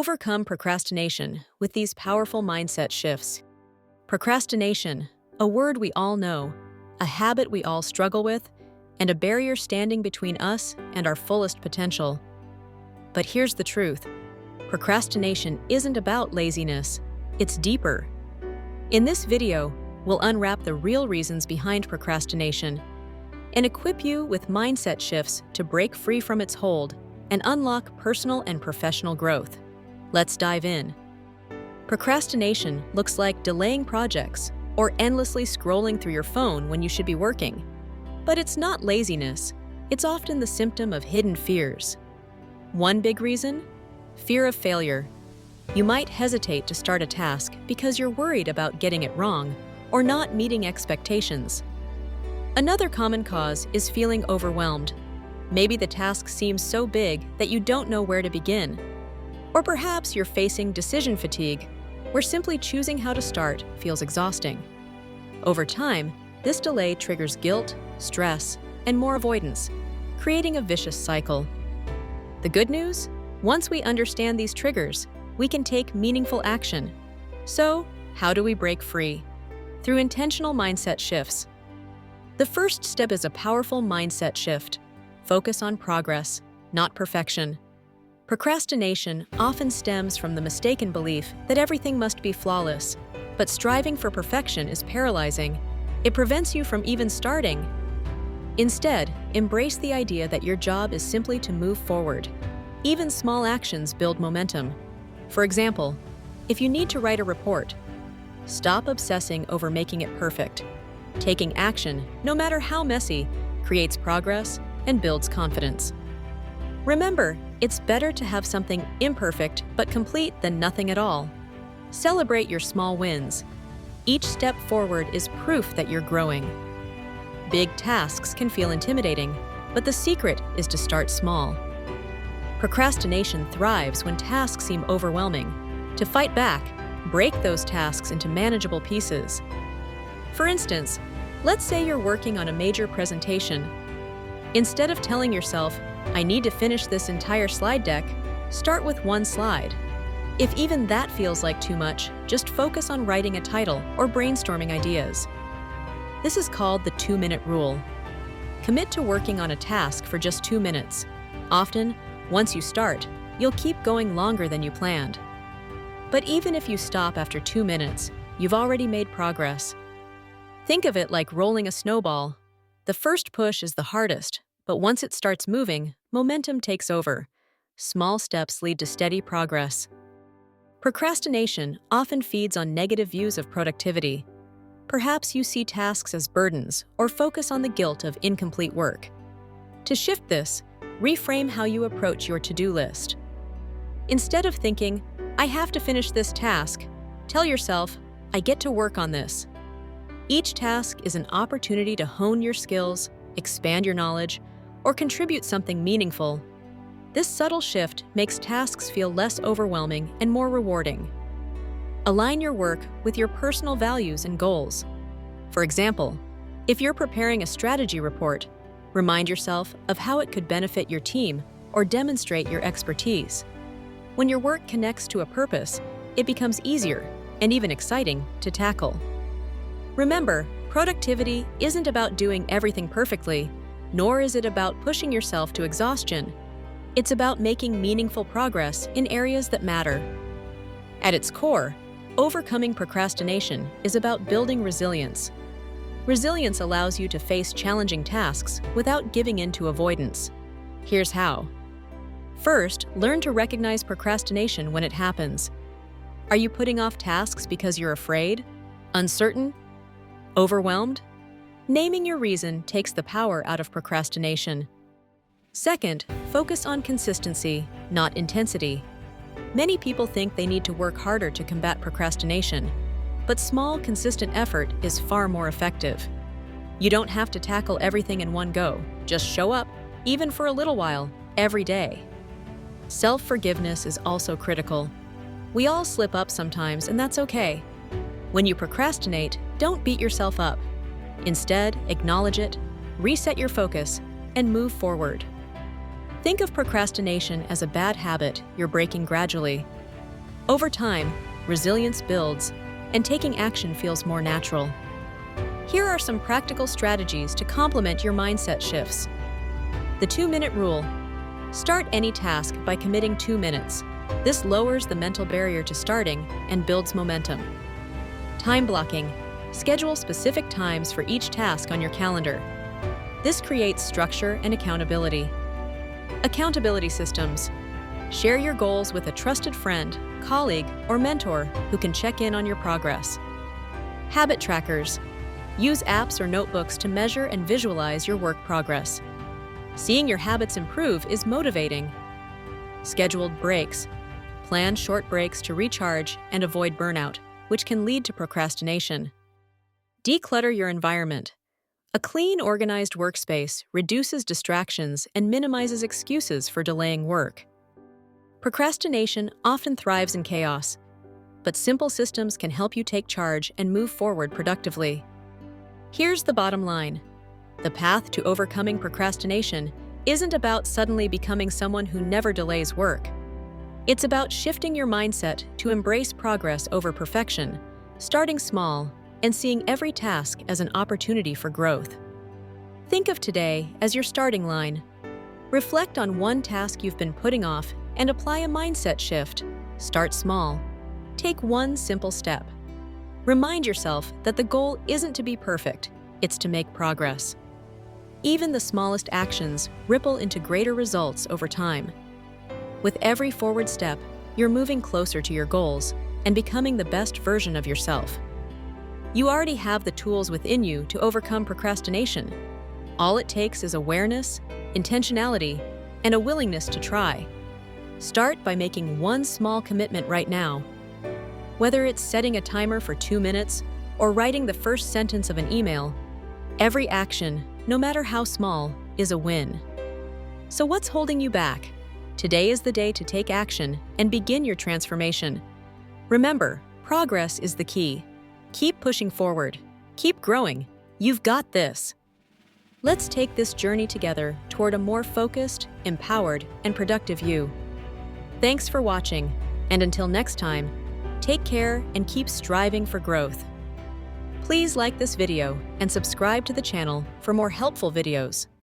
Overcome procrastination with these powerful mindset shifts. Procrastination, a word we all know, a habit we all struggle with, and a barrier standing between us and our fullest potential. But here's the truth. Procrastination isn't about laziness, it's deeper. In this video, we'll unwrap the real reasons behind procrastination and equip you with mindset shifts to break free from its hold and unlock personal and professional growth. Let's dive in. Procrastination looks like delaying projects or endlessly scrolling through your phone when you should be working. But it's not laziness. It's often the symptom of hidden fears. One big reason? Fear of failure. You might hesitate to start a task because you're worried about getting it wrong or not meeting expectations. Another common cause is feeling overwhelmed. Maybe the task seems so big that you don't know where to begin. Or perhaps you're facing decision fatigue, where simply choosing how to start feels exhausting. Over time, this delay triggers guilt, stress, and more avoidance, creating a vicious cycle. The good news? Once we understand these triggers, we can take meaningful action. So, how do we break free? Through intentional mindset shifts. The first step is a powerful mindset shift. Focus on progress, not perfection. Procrastination often stems from the mistaken belief that everything must be flawless, but striving for perfection is paralyzing. It prevents you from even starting. Instead, embrace the idea that your job is simply to move forward. Even small actions build momentum. For example, if you need to write a report, stop obsessing over making it perfect. Taking action, no matter how messy, creates progress and builds confidence. Remember, it's better to have something imperfect but complete than nothing at all. Celebrate your small wins. Each step forward is proof that you're growing. Big tasks can feel intimidating, but the secret is to start small. Procrastination thrives when tasks seem overwhelming. To fight back, break those tasks into manageable pieces. For instance, let's say you're working on a major presentation. Instead of telling yourself, "I need to finish this entire slide deck," start with one slide. If even that feels like too much, just focus on writing a title or brainstorming ideas. This is called the 2-minute rule. Commit to working on a task for just 2 minutes. Often, once you start, you'll keep going longer than you planned. But even if you stop after 2 minutes, you've already made progress. Think of it like rolling a snowball. The first push is the hardest, but once it starts moving, momentum takes over. Small steps lead to steady progress. Procrastination often feeds on negative views of productivity. Perhaps you see tasks as burdens or focus on the guilt of incomplete work. To shift this, reframe how you approach your to-do list. Instead of thinking, "I have to finish this task," tell yourself, "I get to work on this." Each task is an opportunity to hone your skills, expand your knowledge, or contribute something meaningful. This subtle shift makes tasks feel less overwhelming and more rewarding. Align your work with your personal values and goals. For example, if you're preparing a strategy report, remind yourself of how it could benefit your team or demonstrate your expertise. When your work connects to a purpose, it becomes easier and even exciting to tackle. Remember, productivity isn't about doing everything perfectly, nor is it about pushing yourself to exhaustion. It's about making meaningful progress in areas that matter. At its core, overcoming procrastination is about building resilience. Resilience allows you to face challenging tasks without giving in to avoidance. Here's how. First, learn to recognize procrastination when it happens. Are you putting off tasks because you're afraid, uncertain, overwhelmed? Naming your reason takes the power out of procrastination. Second, focus on consistency, not intensity. Many people think they need to work harder to combat procrastination, but small, consistent effort is far more effective. You don't have to tackle everything in one go. Just show up, even for a little while, every day. Self-forgiveness is also critical. We all slip up sometimes, and that's okay. When you procrastinate, don't beat yourself up. Instead, acknowledge it, reset your focus, and move forward. Think of procrastination as a bad habit you're breaking gradually. Over time, resilience builds, and taking action feels more natural. Here are some practical strategies to complement your mindset shifts. The 2-minute rule. Start any task by committing 2 minutes. This lowers the mental barrier to starting and builds momentum. Time blocking. Schedule specific times for each task on your calendar. This creates structure and accountability. Accountability systems. Share your goals with a trusted friend, colleague, or mentor who can check in on your progress. Habit trackers. Use apps or notebooks to measure and visualize your work progress. Seeing your habits improve is motivating. Scheduled breaks. Plan short breaks to recharge and avoid burnout, which can lead to procrastination. Declutter your environment. A clean, organized workspace reduces distractions and minimizes excuses for delaying work. Procrastination often thrives in chaos, but simple systems can help you take charge and move forward productively. Here's the bottom line. The path to overcoming procrastination isn't about suddenly becoming someone who never delays work. It's about shifting your mindset to embrace progress over perfection, starting small, and seeing every task as an opportunity for growth. Think of today as your starting line. Reflect on one task you've been putting off and apply a mindset shift. Start small. Take one simple step. Remind yourself that the goal isn't to be perfect, it's to make progress. Even the smallest actions ripple into greater results over time. With every forward step, you're moving closer to your goals and becoming the best version of yourself. You already have the tools within you to overcome procrastination. All it takes is awareness, intentionality, and a willingness to try. Start by making one small commitment right now. Whether it's setting a timer for 2 minutes or writing the first sentence of an email, every action, no matter how small, is a win. So what's holding you back? Today is the day to take action and begin your transformation. Remember, progress is the key. Keep pushing forward. Keep growing. You've got this. Let's take this journey together toward a more focused, empowered, and productive you. Thanks for watching, and until next time, take care and keep striving for growth. Please like this video and subscribe to the channel for more helpful videos.